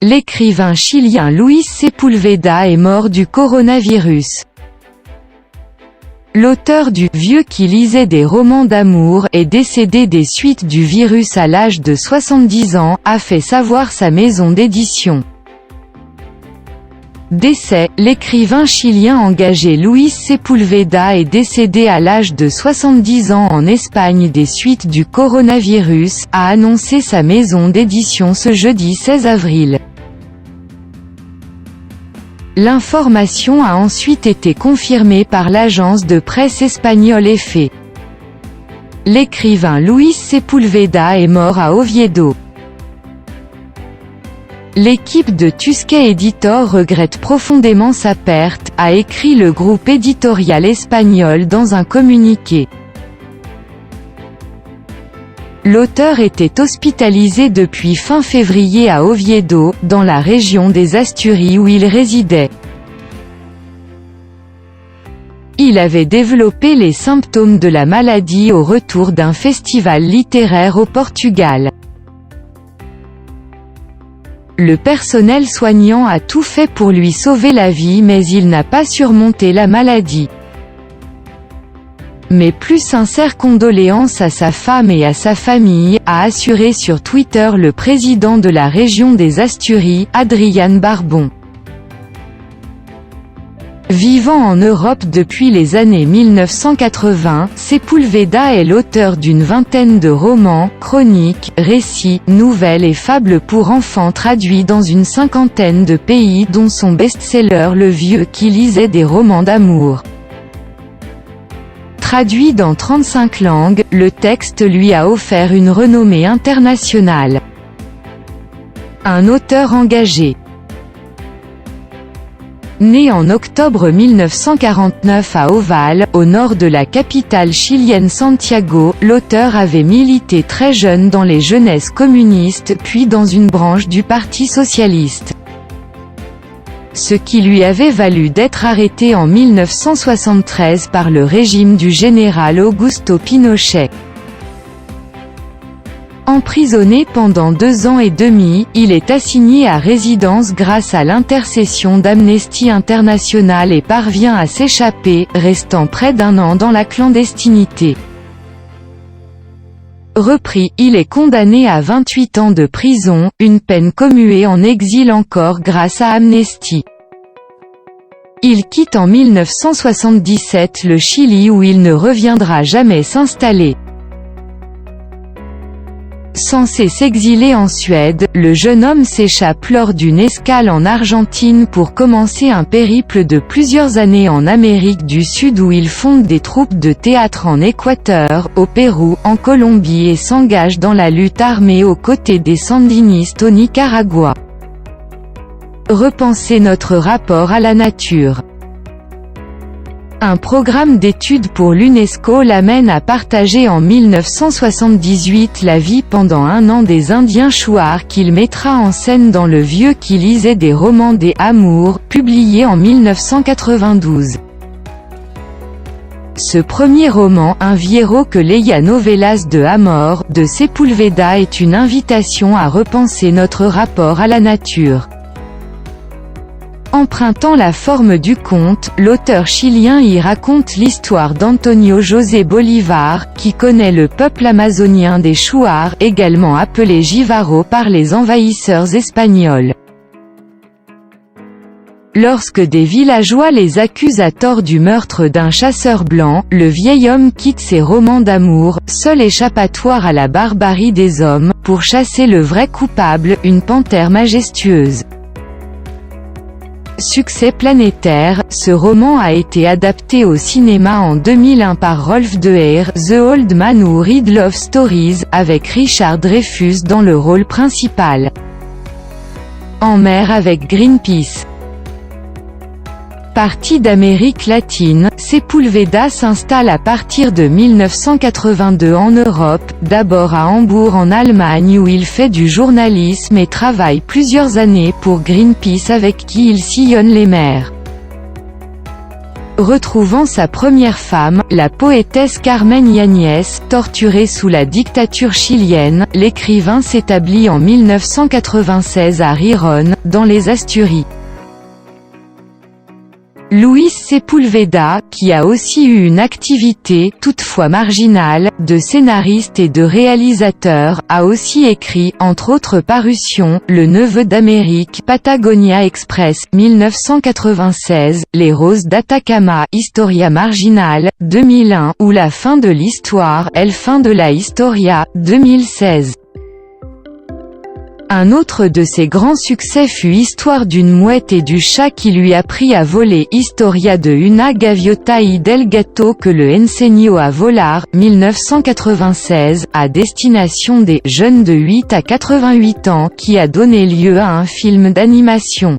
L'écrivain chilien Luis Sepúlveda est mort du coronavirus. L'auteur du « Vieux qui lisait des romans d'amour » est décédé des suites du virus à l'âge de 70 ans, a fait savoir sa maison d'édition. Décès, l'écrivain chilien engagé Luis Sepúlveda est décédé à l'âge de 70 ans en Espagne des suites du coronavirus, a annoncé sa maison d'édition ce jeudi 16 avril. L'information a ensuite été confirmée par l'agence de presse espagnole EFE. L'écrivain Luis Sepúlveda est mort à Oviedo. L'équipe de Tusquets Editor regrette profondément sa perte, a écrit le groupe éditorial espagnol dans un communiqué. L'auteur était hospitalisé depuis fin février à Oviedo, dans la région des Asturies où il résidait. Il avait développé les symptômes de la maladie au retour d'un festival littéraire au Portugal. Le personnel soignant a tout fait pour lui sauver la vie mais il n'a pas surmonté la maladie. Mes plus sincères condoléances à sa femme et à sa famille, a assuré sur Twitter le président de la région des Asturies, Adrián Barbón. Vivant en Europe depuis les années 1980, Sepúlveda est l'auteur d'une vingtaine de romans, chroniques, récits, nouvelles et fables pour enfants traduits dans une cinquantaine de pays dont son best-seller Le Vieux qui lisait des romans d'amour. Traduit dans 35 langues, le texte lui a offert une renommée internationale. Un auteur engagé. Né en octobre 1949 à Ovalle, au nord de la capitale chilienne Santiago, l'auteur avait milité très jeune dans les jeunesses communistes puis dans une branche du Parti socialiste. Ce qui lui avait valu d'être arrêté en 1973 par le régime du général Augusto Pinochet. Emprisonné pendant 2 ans et demi, il est assigné à résidence grâce à l'intercession d'Amnesty International et parvient à s'échapper, restant près d'1 an dans la clandestinité. Repris, il est condamné à 28 ans de prison, une peine commuée en exil encore grâce à Amnesty. Il quitte en 1977 le Chili où il ne reviendra jamais s'installer. Censé s'exiler en Suède, le jeune homme s'échappe lors d'une escale en Argentine pour commencer un périple de plusieurs années en Amérique du Sud où il fonde des troupes de théâtre en Équateur, au Pérou, en Colombie et s'engage dans la lutte armée aux côtés des sandinistes au Nicaragua. Repenser notre rapport à la nature. Un programme d'études pour l'UNESCO l'amène à partager en 1978 la vie pendant 1 an des Indiens Chouars qu'il mettra en scène dans Le Vieux qui lisait des romans d'amour, publié en 1992. Ce premier roman, Un viejo que leía novelas de amor, de Sepúlveda est une invitation à repenser notre rapport à la nature. Empruntant la forme du conte, l'auteur chilien y raconte l'histoire d'Antonio José Bolívar, qui connaît le peuple amazonien des Chouars, également appelé Jivaro par les envahisseurs espagnols. Lorsque des villageois les accusent à tort du meurtre d'un chasseur blanc, le vieil homme quitte ses romans d'amour, seul échappatoire à la barbarie des hommes, pour chasser le vrai coupable, une panthère majestueuse. Succès planétaire, ce roman a été adapté au cinéma en 2001 par Rolf De Heer, The Old Man Who Read Love Stories, avec Richard Dreyfuss dans le rôle principal. En mer avec Greenpeace. Parti d'Amérique latine, Sepúlveda s'installe à partir de 1982 en Europe, d'abord à Hambourg en Allemagne où il fait du journalisme et travaille plusieurs années pour Greenpeace avec qui il sillonne les mers. Retrouvant sa première femme, la poétesse Carmen Yáñez, torturée sous la dictature chilienne, l'écrivain s'établit en 1996 à Riron, dans les Asturies. Luis Sepúlveda, qui a aussi eu une activité, toutefois marginale, de scénariste et de réalisateur, a aussi écrit, entre autres parutions, Le Neveu d'Amérique, Patagonia Express, 1996, Les Roses d'Atacama, Historia Marginal, 2001, ou La fin de l'histoire, El fin de la historia, 2016. Un autre de ses grands succès fut Histoire d'une mouette et du chat qui lui apprit à voler, Historia de una gaviota y del gato que le enseñó a volar, 1996, à destination des jeunes de 8 à 88 ans, qui a donné lieu à un film d'animation.